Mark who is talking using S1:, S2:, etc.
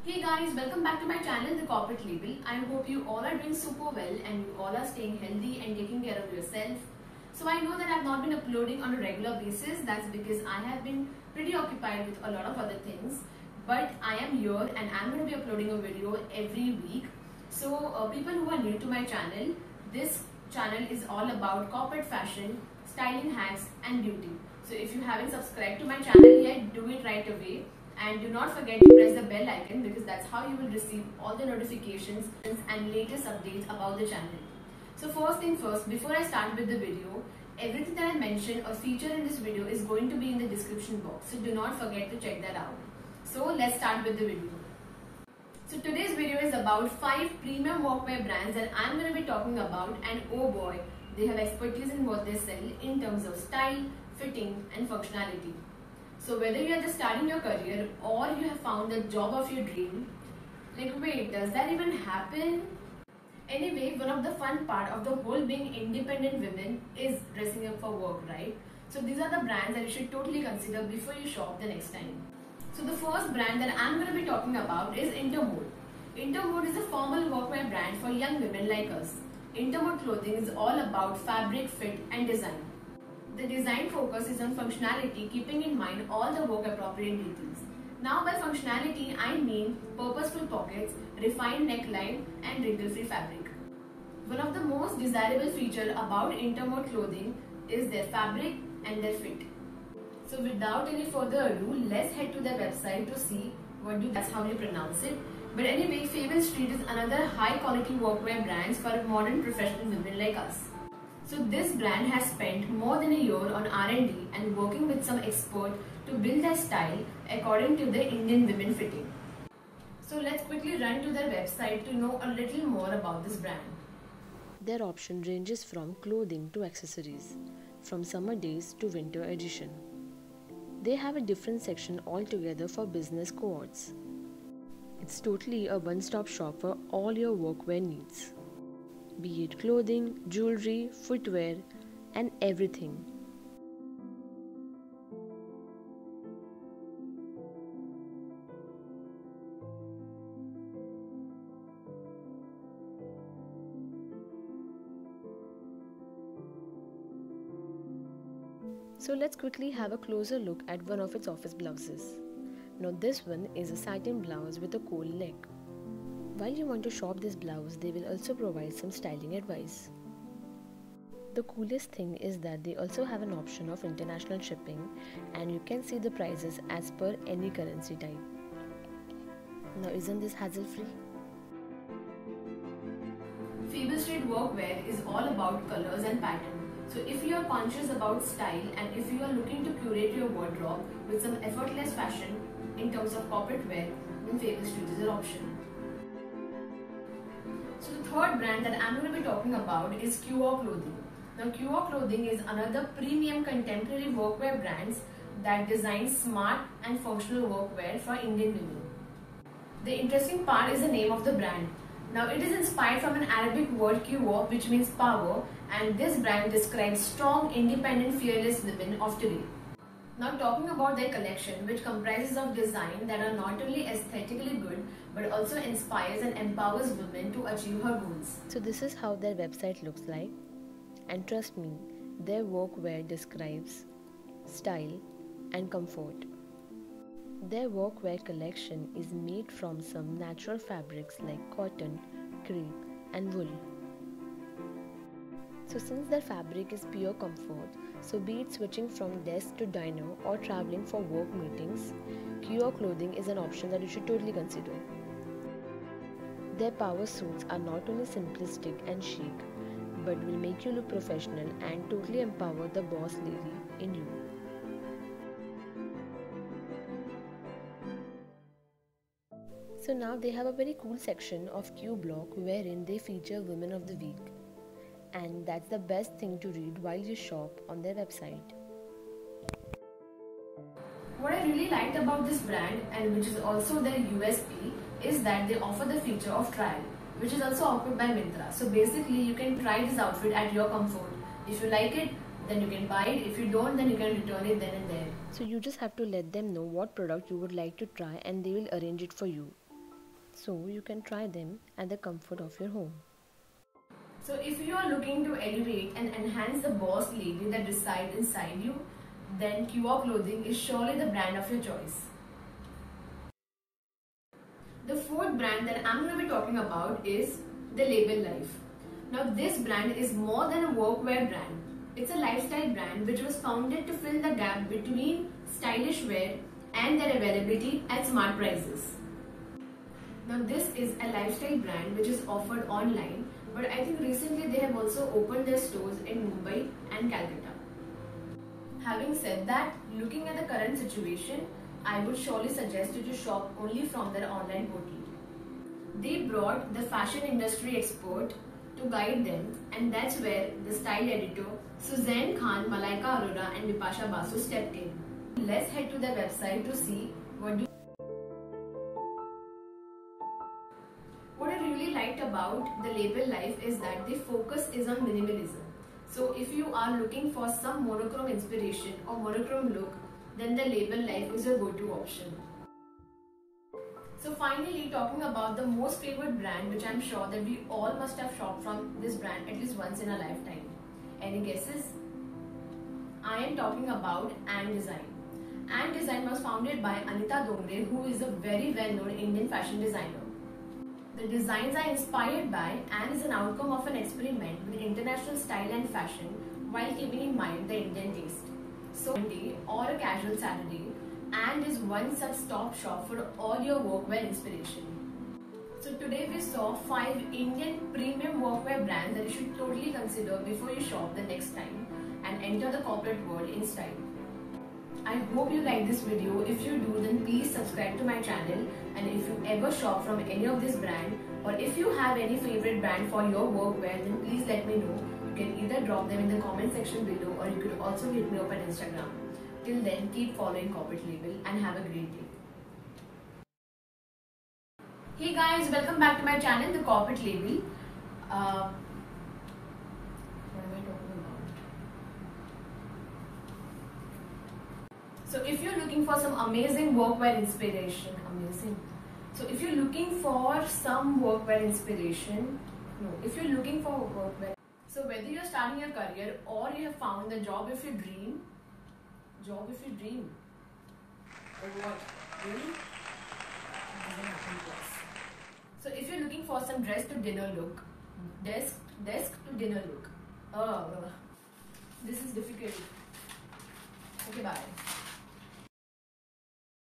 S1: Hey guys, welcome back to my channel, The Corporate Label. I hope you all are doing super well and you all are staying healthy and taking care of yourself. So I know that I've not been uploading on a regular basis. That's because I have been pretty occupied with a lot of other things. But I am here and I'm going to be uploading a video every week. So people who are new to my channel, this channel is all about corporate fashion, styling hacks and beauty. So if you haven't subscribed to my channel yet, do it right away. And do not forget to press the bell icon because that's how you will receive all the notifications and latest updates about the channel. So first thing first, before I start with the video, everything that I mentioned or featured in this video is going to be in the description box. So do not forget to check that out. So let's start with the video. So today's video is about 5 premium workwear brands that I'm going to be talking about, and oh boy, they have expertise in what they sell in terms of style, fitting and functionality. So whether you are just starting your career or you have found the job of your dream, like wait, does that even happen? Anyway, one of the fun part of the whole being independent women is dressing up for work, right? So these are the brands that you should totally consider before you shop the next time. So the first brand that I'm going to be talking about is Intermode. Intermode is a formal workwear brand for young women like us. Intermode clothing is all about fabric, fit and design. The design focus is on functionality, keeping in mind all the work appropriate details. Now by functionality, I mean purposeful pockets, refined neckline and wrinkle-free fabric. One of the most desirable features about Intermode clothing is their fabric and their fit. So without any further ado, let's head to their website to see that's how you pronounce it. But anyway, Fable Street is another high quality workwear brand for modern professional women like us. So this brand has spent more than a year on R&D and working with some experts to build their style according to the Indian women fitting. So let's quickly run to their website to know a little more about this brand.
S2: Their option ranges from clothing to accessories, from summer days to winter edition. They have a different section altogether for business cohorts. It's totally a one-stop shop for all your workwear needs, be it clothing, jewelry, footwear, and everything. So let's quickly have a closer look at one of its office blouses. Now this one is a satin blouse with a cowl neck. While you want to shop this blouse, they will also provide some styling advice. The coolest thing is that they also have an option of international shipping, and you can see the prices as per any currency type. Now isn't this hassle-free?
S1: Fable Street Workwear is all about colors and pattern. So if you are conscious about style and if you are looking to curate your wardrobe with some effortless fashion in terms of corporate wear, then Fable Street is your option. So the third brand that I'm going to be talking about is QR Clothing. Now QR Clothing is another premium contemporary workwear brands that designs smart and functional workwear for Indian women. The interesting part is the name of the brand. Now it is inspired from an Arabic word Q-O, which means power, and this brand describes strong, independent, fearless women of today. Now talking about their collection, which comprises of design that are not only aesthetically good but also inspires and empowers women to achieve her goals.
S2: So this is how their website looks like, and trust me, their workwear describes style and comfort. Their workwear collection is made from some natural fabrics like cotton, crepe and wool. So since their fabric is pure comfort, so be it switching from desk to diner or traveling for work meetings, QR Clothing is an option that you should totally consider. Their power suits are not only simplistic and chic, but will make you look professional and totally empower the boss lady in you. So now they have a very cool section of Q Block wherein they feature Women of the Week. And that's the best thing to read while you shop on their website.
S1: What I really liked about this brand, and which is also their USP, is that they offer the feature of trial, which is also offered by Myntra. So basically you can try this outfit at your comfort. If you like it, then you can buy it. If you don't, then you can return it then and there.
S2: So you just have to let them know what product you would like to try and they will arrange it for you. so you can try them at the comfort of your home.
S1: So if you are looking to elevate and enhance the boss lady that resides inside you, then QR Clothing is surely the brand of your choice. The fourth brand that I'm going to be talking about is The Label Life. Now this brand is more than a workwear brand. It's a lifestyle brand which was founded to fill the gap between stylish wear and their availability at smart prices. Now this is a lifestyle brand which is offered online, but I think recently they have also opened their stores in Mumbai and Calcutta. Having said that, looking at the current situation, I would surely suggest you to shop only from their online portal. They brought the fashion industry expert to guide them, and that's where the style editor Suzanne Khan, Malaika Arora and Bipasha Basu stepped in. Let's head to their website to see what I really liked about The Label Life is that the focus is on minimalism. So if you are looking for some monochrome inspiration or monochrome look, then The Label Life is your go-to option. So finally, talking about the most favorite brand, which I'm sure that we all must have shopped from this brand at least once in a lifetime. Any guesses? I am talking about And Design. And Design was founded by Anita Dongre, who is a very well-known Indian fashion designer. The designs are inspired by and is an outcome of an experiment with international style and fashion while keeping in mind the Indian taste. So, Monday or a casual Saturday, and is one such stop shop for all your workwear inspiration. So today we saw 5 Indian premium workwear brands that you should totally consider before you shop the next time and enter the corporate world in style. I hope you like this video. If you do, then please subscribe to my channel, and if you ever shop from any of this brand, or if you have any favorite brand for your workwear, then please let me know. You can either drop them in the comment section below, or you could also hit me up on Instagram. Till then, keep following Corporate Label and have a great day. Hey guys, welcome back to my channel, The Corporate Label. What am I talking about? So if you're looking for some amazing workwear inspiration, So if you're looking for some workwear inspiration, so whether you're starting your career or you have found the job of your dream, or what? Really? It doesn't happen to us. So if you're looking for some dress to dinner look, desk to dinner look. This is difficult. Okay, bye.